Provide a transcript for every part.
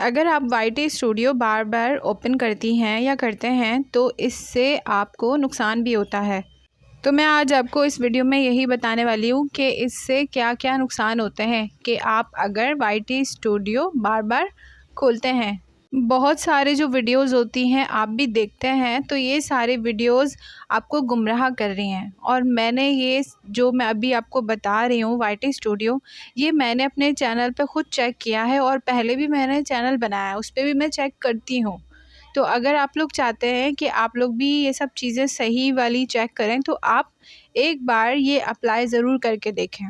अगर आप YT studio बार बार open करती हैं या करते हैं तो इससे आपको नुकसान भी होता है। तो मैं आज आपको इस वीडियो में यही बताने वाली हूँ कि इससे क्या क्या नुकसान होते हैं कि आप अगर YT स्टूडियो बार बार खोलते हैं। बहुत सारे जो वीडियोस होती हैं आप भी देखते हैं तो ये सारे वीडियोस आपको गुमराह कर रही हैं। और मैंने ये जो मैं अभी आपको बता रही हूँ YT स्टूडियो, ये मैंने अपने चैनल पे ख़ुद चेक किया है और पहले भी मैंने चैनल बनाया है, उस पर भी मैं चेक करती हूँ। तो अगर आप लोग चाहते हैं कि आप लोग भी ये सब चीज़ें सही वाली चेक करें तो आप एक बार ये अप्लाई ज़रूर करके देखें।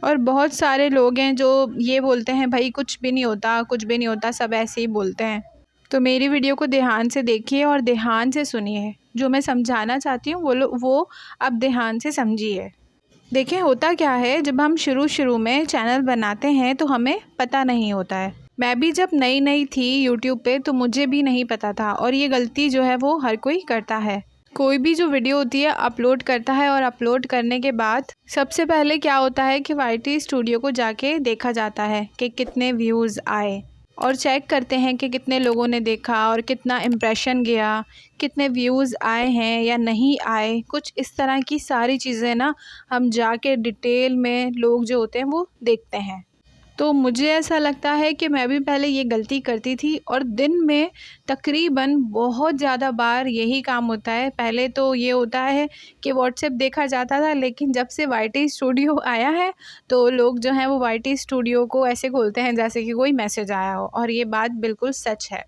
और बहुत सारे लोग हैं जो ये बोलते हैं भाई कुछ भी नहीं होता, कुछ भी नहीं होता, सब ऐसे ही बोलते हैं। तो मेरी वीडियो को ध्यान से देखिए और ध्यान से सुनिए। जो मैं समझाना चाहती हूँ वो आप ध्यान से समझिए। देखिए होता क्या है, जब हम शुरू में चैनल बनाते हैं तो हमें पता नहीं होता है। मैं भी जब नई थी यूट्यूब पे तो मुझे भी नहीं पता था और ये गलती जो है वो हर कोई करता है। कोई भी जो वीडियो होती है अपलोड करता है और अपलोड करने के बाद सबसे पहले क्या होता है कि YT स्टूडियो को जाके देखा जाता है कि कितने व्यूज़ आए और चेक करते हैं कि कितने लोगों ने देखा और कितना इम्प्रेशन गया, कितने व्यूज़ आए हैं या नहीं आए। कुछ इस तरह की सारी चीज़ें ना हम जाके डिटेल में लोग जो होते हैं वो देखते हैं। तो मुझे ऐसा लगता है कि मैं भी पहले ये गलती करती थी और दिन में तकरीबन बहुत ज़्यादा बार यही काम होता है। पहले तो ये होता है कि व्हाट्सएप देखा जाता था, लेकिन जब से YT स्टूडियो आया है तो लोग जो हैं वो YT स्टूडियो को ऐसे खोलते हैं जैसे कि कोई मैसेज आया हो, और ये बात बिल्कुल सच है।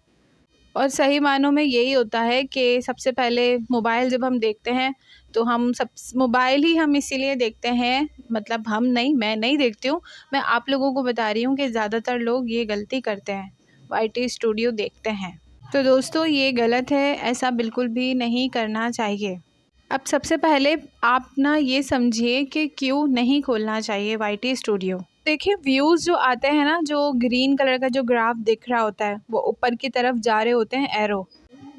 और सही मानों में यही होता है कि सबसे पहले मोबाइल जब हम देखते हैं तो मोबाइल ही हम इसीलिए देखते हैं, मतलब हम नहीं, मैं नहीं देखती हूँ, मैं आप लोगों को बता रही हूँ कि ज़्यादातर लोग ये गलती करते हैं, YT स्टूडियो देखते हैं। तो दोस्तों ये गलत है, ऐसा बिल्कुल भी नहीं करना चाहिए। अब सबसे पहले आप ना ये समझिए कि क्यों नहीं खोलना चाहिए YT स्टूडियो। देखिए व्यूज़ जो आते हैं ना, जो ग्रीन कलर का जो ग्राफ दिख रहा होता है वो ऊपर की तरफ जा रहे होते हैं एरो।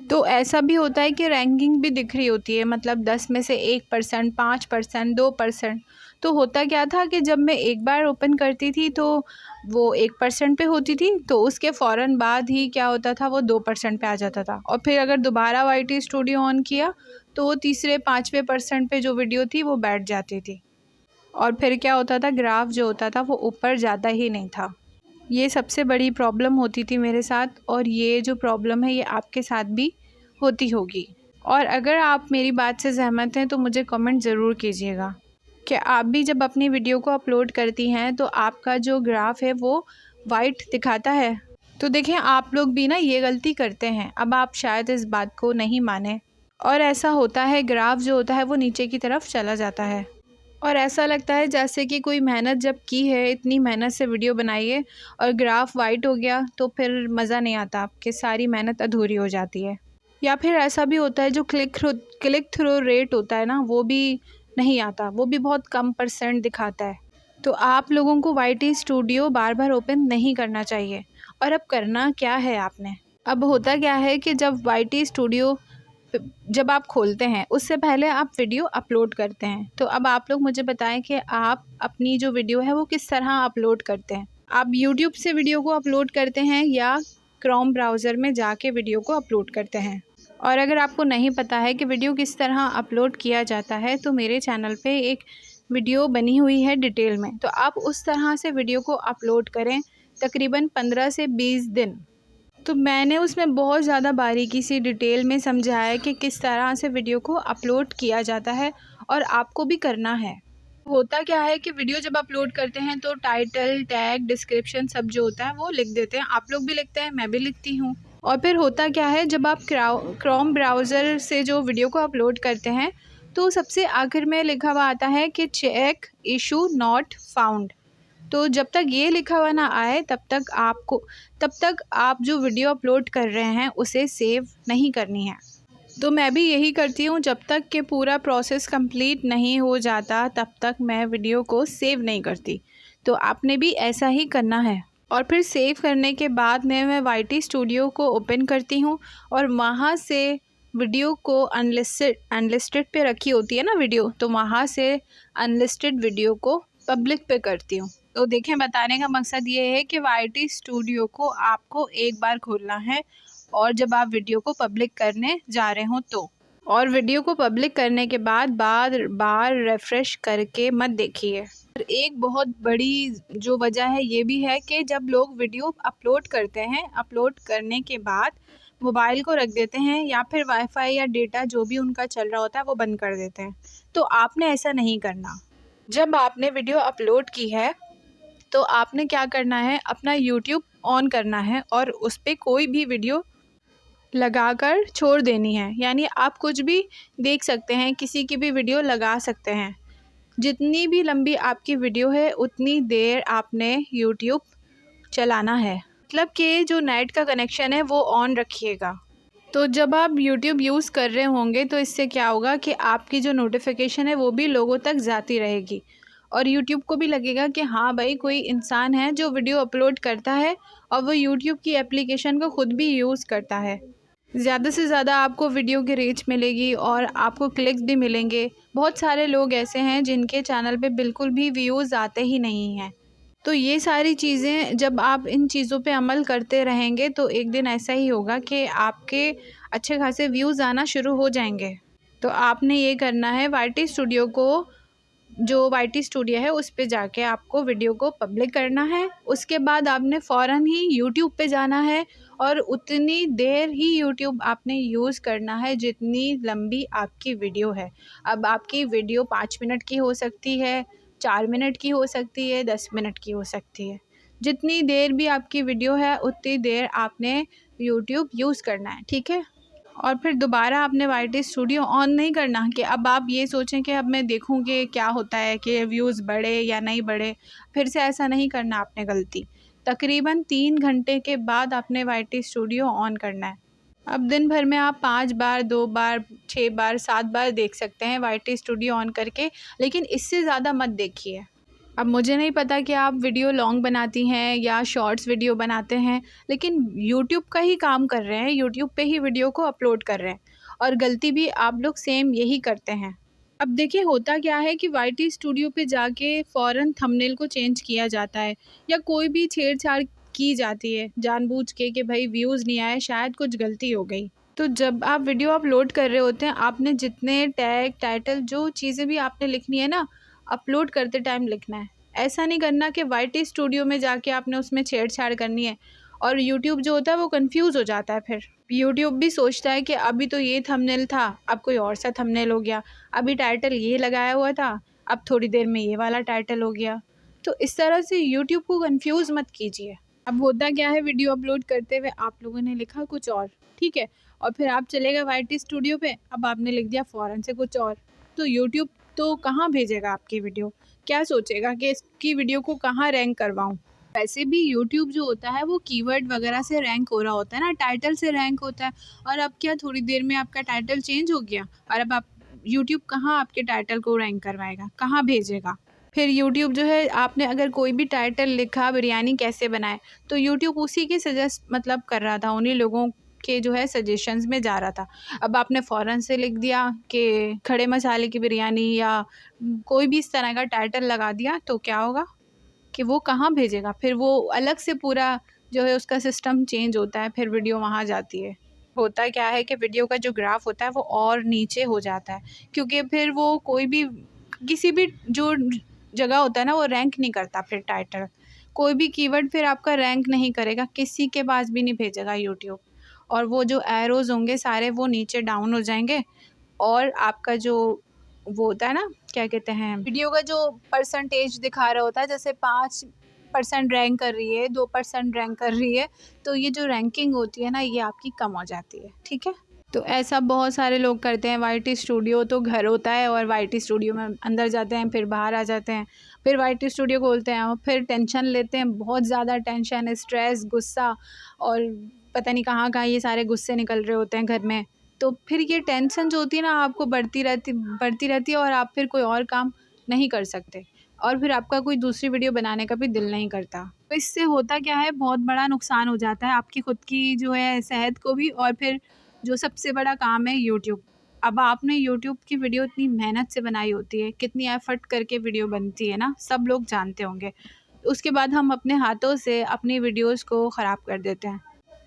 तो ऐसा भी होता है कि रैंकिंग भी दिख रही होती है, मतलब 10 में से 1%, 5%, 2%। तो होता क्या था कि जब मैं एक बार ओपन करती थी तो वो 1% पे होती थी, तो उसके फ़ौरन बाद ही क्या होता था वो 2% पे आ जाता था। और फिर अगर दोबारा YT स्टूडियो ऑन किया तो वो तीसरे 5वें % पे जो वीडियो थी वो बैठ जाती थी। और फिर क्या होता था, ग्राफ जो होता था वो ऊपर जाता ही नहीं था। ये सबसे बड़ी प्रॉब्लम होती थी मेरे साथ, और ये जो प्रॉब्लम है ये आपके साथ भी होती होगी। और अगर आप मेरी बात से सहमत हैं तो मुझे कमेंट ज़रूर कीजिएगा कि आप भी जब अपनी वीडियो को अपलोड करती हैं तो आपका जो ग्राफ है वो वाइट दिखाता है। तो देखें आप लोग भी ना ये गलती करते हैं। अब आप शायद इस बात को नहीं माने, और ऐसा होता है ग्राफ जो होता है वो नीचे की तरफ चला जाता है और ऐसा लगता है जैसे कि कोई मेहनत जब की है, इतनी मेहनत से वीडियो बनाई है और ग्राफ वाइट हो गया तो फिर मज़ा नहीं आता, आपकी सारी मेहनत अधूरी हो जाती है। या फिर ऐसा भी होता है जो क्लिक थ्रू रेट होता है ना, वो भी नहीं आता, वो भी बहुत कम % दिखाता है। तो आप लोगों को YT स्टूडियो बार बार ओपन नहीं करना चाहिए। और अब करना क्या है आपने, अब होता क्या है कि जब YT स्टूडियो जब आप खोलते हैं उससे पहले आप वीडियो अपलोड करते हैं। तो अब आप लोग मुझे बताएं कि आप अपनी जो वीडियो है वो किस तरह अपलोड करते हैं। आप यूट्यूब से वीडियो को अपलोड करते हैं या क्रोम ब्राउज़र में जाके वीडियो को अपलोड करते हैं। और अगर आपको नहीं पता है कि वीडियो किस तरह अपलोड किया जाता है तो मेरे चैनल पे एक वीडियो बनी हुई है डिटेल में, तो आप उस तरह से वीडियो को अपलोड करें तकरीबन 15 से 20 दिन। तो मैंने उसमें बहुत ज़्यादा बारीकी से डिटेल में समझाया कि किस तरह से वीडियो को अपलोड किया जाता है और आपको भी करना है। होता क्या है कि वीडियो जब अपलोड करते हैं तो टाइटल, टैग, डिस्क्रिप्शन सब जो होता है वो लिख देते हैं। आप लोग भी लिखते हैं, मैं भी लिखती हूँ। और फिर होता क्या है, जब आप क्रोम ब्राउज़र से जो वीडियो को अपलोड करते हैं तो सबसे आखिर में लिखा हुआ आता है कि चेक इशू नॉट फाउंड। तो जब तक ये लिखा हुआ ना आए तब तक आप जो वीडियो अपलोड कर रहे हैं उसे सेव नहीं करनी है। तो मैं भी यही करती हूँ, जब तक कि पूरा प्रोसेस कंप्लीट नहीं हो जाता तब तक मैं वीडियो को सेव नहीं करती। तो आपने भी ऐसा ही करना है। और फिर सेव करने के बाद मैं YT स्टूडियो को ओपन करती हूँ और वहाँ से वीडियो को अनलिस्टेड पे रखी होती है ना वीडियो, तो वहाँ से अनलिस्टेड वीडियो को पब्लिक पे करती हूँ। तो देखें, बताने का मकसद ये है कि वाईटी स्टूडियो को आपको एक बार खोलना है और जब आप वीडियो को पब्लिक करने जा रहे हो तो, और वीडियो को पब्लिक करने के बाद बार बार रिफ़्रेश करके मत देखिए। एक बहुत बड़ी जो वजह है ये भी है कि जब लोग वीडियो अपलोड करते हैं, अपलोड करने के बाद मोबाइल को रख देते हैं या फिर वाईफाई या डेटा जो भी उनका चल रहा होता है वो बंद कर देते हैं। तो आपने ऐसा नहीं करना। जब आपने वीडियो अपलोड की है तो आपने क्या करना है, अपना यूट्यूब ऑन करना है और उस पर कोई भी वीडियो लगाकर छोड़ देनी है। यानी आप कुछ भी देख सकते हैं, किसी की भी वीडियो लगा सकते हैं। जितनी भी लंबी आपकी वीडियो है उतनी देर आपने यूट्यूब चलाना है। मतलब कि जो नेट का कनेक्शन है वो ऑन रखिएगा। तो जब आप यूट्यूब यूज़ कर रहे होंगे तो इससे क्या होगा कि आपकी जो नोटिफिकेशन है वो भी लोगों तक जाती रहेगी और यूट्यूब को भी लगेगा कि हाँ भाई, कोई इंसान है जो वीडियो अपलोड करता है और वो यूट्यूब की एप्लीकेशन को ख़ुद भी यूज़ करता है। ज़्यादा से ज़्यादा आपको वीडियो की रीच मिलेगी और आपको क्लिक्स भी मिलेंगे। बहुत सारे लोग ऐसे हैं जिनके चैनल पे बिल्कुल भी व्यूज़ आते ही नहीं हैं। तो ये सारी चीज़ें, जब आप इन चीज़ों पे अमल करते रहेंगे तो एक दिन ऐसा ही होगा कि आपके अच्छे खासे व्यूज़ आना शुरू हो जाएंगे। तो आपने ये करना है, वाईटी स्टूडियो को, जो वाईटी स्टूडियो है उस पे जाके आपको वीडियो को पब्लिक करना है। उसके बाद आपने फ़ौरन ही यूट्यूब पे जाना है और उतनी देर ही यूट्यूब आपने यूज़ करना है जितनी लंबी आपकी वीडियो है। अब आपकी वीडियो 5 मिनट की हो सकती है, 4 मिनट की हो सकती है, 10 मिनट की हो सकती है। जितनी देर भी आपकी वीडियो है उतनी देर आपने यूट्यूब यूज़ करना है, ठीक है? और फिर दोबारा आपने वाईटी स्टूडियो ऑन नहीं करना कि अब आप ये सोचें कि अब मैं देखूँ कि क्या होता है, कि व्यूज़ बढ़े या नहीं बढ़े। फिर से ऐसा नहीं करना आपने गलती। तकरीबन 3 घंटे के बाद आपने वाईटी स्टूडियो ऑन करना है। अब दिन भर में आप 5 बार, 2 बार, 6 बार, 7 बार देख सकते हैं वाईटी स्टूडियो ऑन करके, लेकिन इससे ज़्यादा मत देखिए। अब मुझे नहीं पता कि आप वीडियो लॉन्ग बनाती हैं या शॉर्ट्स वीडियो बनाते हैं, लेकिन यूट्यूब का ही काम कर रहे हैं, यूट्यूब पे ही वीडियो को अपलोड कर रहे हैं और गलती भी आप लोग सेम यही करते हैं। अब देखिए, होता क्या है कि वाईटी स्टूडियो पे जाके फ़ौरन थंबनेल को चेंज किया जाता है या कोई भी छेड़छाड़ की जाती है जानबूझ के कि भाई व्यूज़ नहीं आए, शायद कुछ गलती हो गई। तो जब आप वीडियो अपलोड कर रहे होते हैं, आपने जितने टैग, टाइटल, जो चीज़ें भी आपने लिखनी है ना, अपलोड करते टाइम लिखना है। ऐसा नहीं करना कि वाईटी स्टूडियो में जाके आपने उसमें छेड़छाड़ करनी है और यूट्यूब जो होता है वो कंफ्यूज हो जाता है। फिर यूट्यूब भी सोचता है कि अभी तो ये थंबनेल था, अब कोई और सा थंबनेल हो गया, अभी टाइटल ये लगाया हुआ था, अब थोड़ी देर में ये वाला टाइटल हो गया। तो इस तरह से यूट्यूब को कंफ्यूज मत कीजिए। अब होता क्या है, वीडियो अपलोड करते हुए आप लोगों ने लिखा कुछ और, ठीक है, और फिर आप चले गए वाईटी स्टूडियो पे, अब आपने लिख दिया फ़ौरन से कुछ और। तो यूट्यूब तो कहाँ भेजेगा आपकी वीडियो? क्या सोचेगा कि इसकी वीडियो को कहाँ रैंक करवाऊँ? वैसे भी यूट्यूब जो होता है वो कीवर्ड वगैरह से रैंक हो रहा होता है ना, टाइटल से रैंक होता है। और अब क्या थोड़ी देर में आपका टाइटल चेंज हो गया और अब आप यूट्यूब कहाँ आपके टाइटल को रैंक करवाएगा, कहाँ भेजेगा? फिर यूट्यूब जो है, आपने अगर कोई भी टाइटल लिखा बिरयानी कैसे बनाए, तो यूट्यूब उसी के सजेस्ट मतलब कर रहा था, उन्हीं लोगों के जो है सजेशंस में जा रहा था। अब आपने फ़ौरन से लिख दिया कि खड़े मसाले की बिरयानी या कोई भी इस तरह का टाइटल लगा दिया, तो क्या होगा कि वो कहाँ भेजेगा? फिर वो अलग से पूरा जो है उसका सिस्टम चेंज होता है, फिर वीडियो वहाँ जाती है। होता क्या है कि वीडियो का जो ग्राफ होता है वो और नीचे हो जाता है, क्योंकि फिर वो कोई भी, किसी भी जो जगह होता है ना, वो रैंक नहीं करता। फिर टाइटल, कोई भी कीवर्ड फिर आपका रैंक नहीं करेगा, किसी के पास भी नहीं भेजेगा यूट्यूब। और वो जो एरोज़ होंगे सारे वो नीचे डाउन हो जाएंगे और आपका जो वो होता है ना, क्या कहते हैं, वीडियो का जो परसेंटेज दिखा रहा होता है, जैसे 5% रैंक कर रही है, 2% रैंक कर रही है, तो ये जो रैंकिंग होती है ना, ये आपकी कम हो जाती है, ठीक है। तो ऐसा बहुत सारे लोग करते हैं। वाईटी स्टूडियो तो घर होता है और वाईटी स्टूडियो में अंदर जाते हैं, फिर बाहर आ जाते हैं, फिर वाईटी स्टूडियो खोलते हैं और फिर टेंशन लेते हैं, बहुत ज़्यादा टेंशन, स्ट्रेस, गुस्सा, और पता नहीं कहाँ कहाँ ये सारे गुस्से निकल रहे होते हैं घर में। तो फिर ये टेंशन जो होती है ना, आपको बढ़ती रहती है और आप फिर कोई और काम नहीं कर सकते और फिर आपका कोई दूसरी वीडियो बनाने का भी दिल नहीं करता। तो इससे होता क्या है, बहुत बड़ा नुकसान हो जाता है आपकी खुद की जो है सेहत को भी, और फिर जो सबसे बड़ा काम है यूट्यूब। अब आपने यूट्यूब की वीडियो इतनी मेहनत से बनाई होती है, कितनी एफर्ट करके वीडियो बनती है ना, सब लोग जानते होंगे। उसके बाद हम अपने हाथों से अपनी वीडियोस को ख़राब कर देते हैं।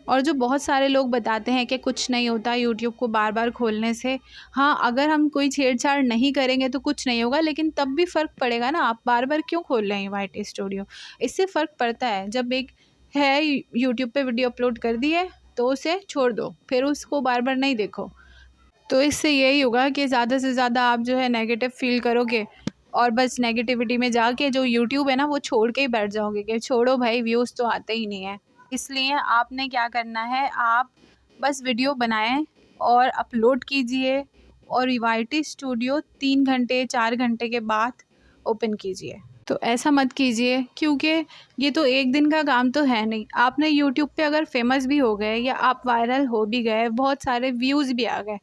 और जो बहुत सारे लोग बताते हैं कि कुछ नहीं होता यूट्यूब को बार बार खोलने से, हाँ अगर हम कोई छेड़छाड़ नहीं करेंगे तो कुछ नहीं होगा, लेकिन तब भी फ़र्क पड़ेगा ना। आप बार बार क्यों खोल रहे हैं वाइट स्टूडियो? इससे फ़र्क पड़ता है। जब एक है यूट्यूब पे वीडियो अपलोड कर दी है तो उसे छोड़ दो, फिर उसको बार बार नहीं देखो। तो इससे यही होगा कि ज़्यादा से ज़्यादा आप जो है नेगेटिव फील करोगे और बस नेगेटिविटी में जाके जो यूट्यूब है ना वो छोड़ के ही बैठ जाओगे कि छोड़ो भाई, व्यूज़ तो आते ही नहीं है। इसलिए आपने क्या करना है, आप बस वीडियो बनाएं और अपलोड कीजिए और वाईटी स्टूडियो 3 घंटे 4 घंटे के बाद ओपन कीजिए। तो ऐसा मत कीजिए, क्योंकि ये तो एक दिन का काम तो है नहीं। आपने यूट्यूब पे अगर फेमस भी हो गए या आप वायरल हो भी गए, बहुत सारे व्यूज़ भी आ गए,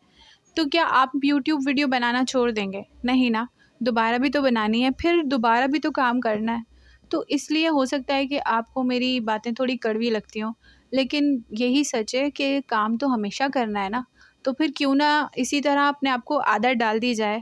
तो क्या आप यूट्यूब वीडियो बनाना छोड़ देंगे? नहीं ना, दोबारा भी तो बनानी है, फिर दोबारा भी तो काम करना है। तो इसलिए हो सकता है कि आपको मेरी बातें थोड़ी कड़वी लगती हों, लेकिन यही सच है कि काम तो हमेशा करना है ना। तो फिर क्यों ना इसी तरह अपने आप को आदत डाल दी जाए।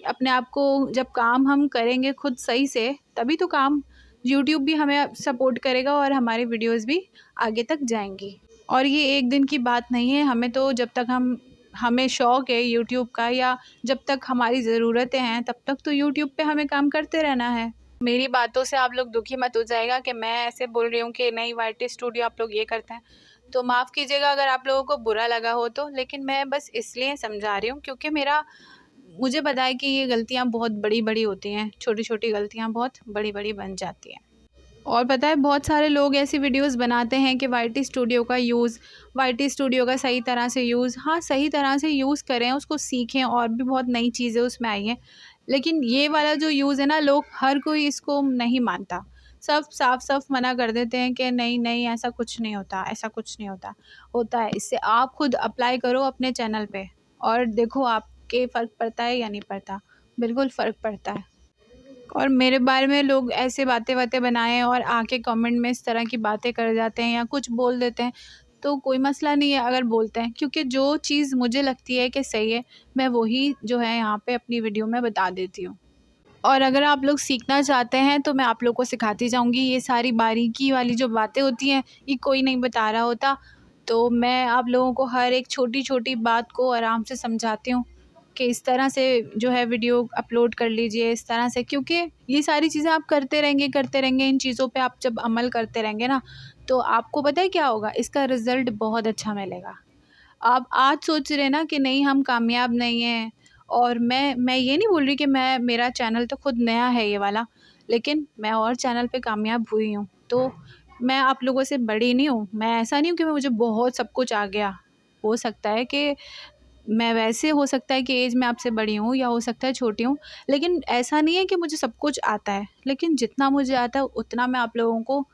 अपने आप को जब काम हम करेंगे खुद सही से, तभी तो काम यूट्यूब भी हमें सपोर्ट करेगा और हमारी वीडियोज़ भी आगे तक जाएँगी। और ये एक दिन की बात नहीं है, हमें तो जब तक हमें शौक़ है यूट्यूब का, या जब तक हमारी ज़रूरतें हैं तब तक तो यूट्यूब पे हमें काम करते रहना है। मेरी बातों से आप लोग दुखी मत हो जाएगा कि मैं ऐसे बोल रही हूँ कि नहीं वाईटी स्टूडियो आप लोग ये करते हैं, तो माफ़ कीजिएगा अगर आप लोगों को बुरा लगा हो तो। लेकिन मैं बस इसलिए समझा रही हूँ क्योंकि मुझे पता है कि ये गलतियाँ बहुत बड़ी-बड़ी होती हैं, छोटी-छोटी गलतियाँ बहुत बड़ी-बड़ी बन जाती हैं। और पता है बहुत सारे लोग ऐसी वीडियोस बनाते हैं कि वाईटी स्टूडियो का यूज़, वाईटी स्टूडियो का सही तरह से यूज़, हाँ सही तरह से यूज़ करें, उसको सीखें, और भी बहुत नई चीज़ें उसमें आई हैं। लेकिन ये वाला जो यूज़ है ना, लोग हर कोई इसको नहीं मानता। सब साफ-साफ मना कर देते हैं कि नहीं ऐसा कुछ नहीं होता, ऐसा कुछ नहीं होता। होता है, इससे आप खुद अप्लाई करो अपने चैनल पे और देखो आपके फ़र्क पड़ता है या नहीं पड़ता। बिल्कुल फ़र्क पड़ता है। और मेरे बारे में लोग ऐसे बातें बनाएं और आके कमेंट में इस तरह की बातें कर जाते हैं या कुछ बोल देते हैं, तो कोई मसला नहीं है अगर बोलते हैं, क्योंकि जो चीज़ मुझे लगती है कि सही है, मैं वही जो है यहाँ पे अपनी वीडियो में बता देती हूँ। और अगर आप लोग सीखना चाहते हैं तो मैं आप लोग को सिखाती जाऊँगी। ये सारी बारीकी वाली जो बातें होती हैं, ये कोई नहीं बता रहा होता। तो मैं आप लोगों को हर एक छोटी-छोटी बात को आराम से समझाती हूँ कि इस तरह से जो है वीडियो अपलोड कर लीजिए, इस तरह से। क्योंकि ये सारी चीज़ें आप करते रहेंगे, इन चीज़ों पे आप जब अमल करते रहेंगे ना, तो आपको पता है क्या होगा? इसका रिज़ल्ट बहुत अच्छा मिलेगा। आप आज सोच रहे हैं ना कि नहीं हम कामयाब नहीं हैं, और मैं ये नहीं बोल रही कि मेरा चैनल तो खुद नया है ये वाला, लेकिन मैं और चैनल पे कामयाब हुई हूँ। तो मैं आप लोगों से बड़ी नहीं हूँ, मैं ऐसा नहीं हूँ कि मुझे बहुत सब कुछ आ गया। हो सकता है कि मैं वैसे हो सकता है कि एज में आपसे बड़ी हूँ या हो सकता है छोटी हूँ, लेकिन ऐसा नहीं है कि मुझे सब कुछ आता है। लेकिन जितना मुझे आता है उतना मैं आप लोगों को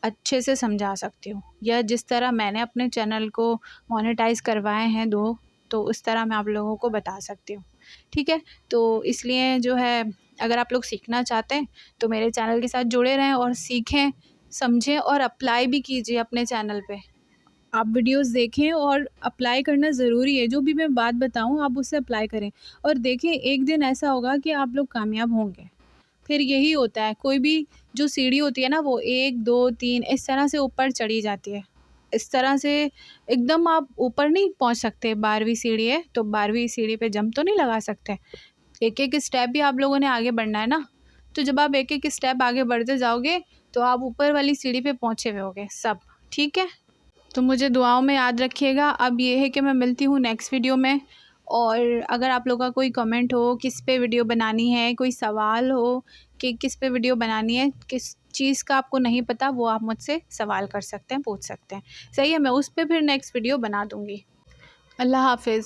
अच्छे से समझा सकती हूँ, या जिस तरह मैंने अपने चैनल को मोनेटाइज़ करवाए हैं तो उस तरह मैं आप लोगों को बता सकती हूँ। ठीक है? तो इसलिए जो है, अगर आप लोग सीखना चाहते हैं तो मेरे चैनल के साथ जुड़े रहें और सीखें, समझें और अप्लाई भी कीजिए अपने चैनल पे। आप वीडियोज़ देखें और अप्लाई करना ज़रूरी है, जो भी मैं बात बताऊँ आप उससे अप्लाई करें और देखें, एक दिन ऐसा होगा कि आप लोग कामयाब होंगे। फिर यही होता है, कोई भी जो सीढ़ी होती है ना, वो 1, 2, 3 इस तरह से ऊपर चढ़ी जाती है। इस तरह से एकदम आप ऊपर नहीं पहुँच सकते। 12वीं सीढ़ी है तो 12वीं सीढ़ी पे जंप तो नहीं लगा सकते। एक-एक स्टेप भी आप लोगों ने आगे बढ़ना है ना। तो जब आप एक-एक स्टेप आगे बढ़ते जाओगे तो आप ऊपर वाली सीढ़ी पे पहुँचे हुए होगे सब। ठीक है? तो मुझे दुआओं में याद रखिएगा। अब ये है कि मैं मिलती हूँ नेक्स्ट वीडियो में, और अगर आप लोगों का कोई कमेंट हो किस पे वीडियो बनानी है, कोई सवाल हो कि किस पे वीडियो बनानी है, किस चीज़ का आपको नहीं पता, वो आप मुझसे सवाल कर सकते हैं, पूछ सकते हैं। सही है, मैं उस पे फिर नेक्स्ट वीडियो बना दूँगी। अल्लाह हाफ़िज़।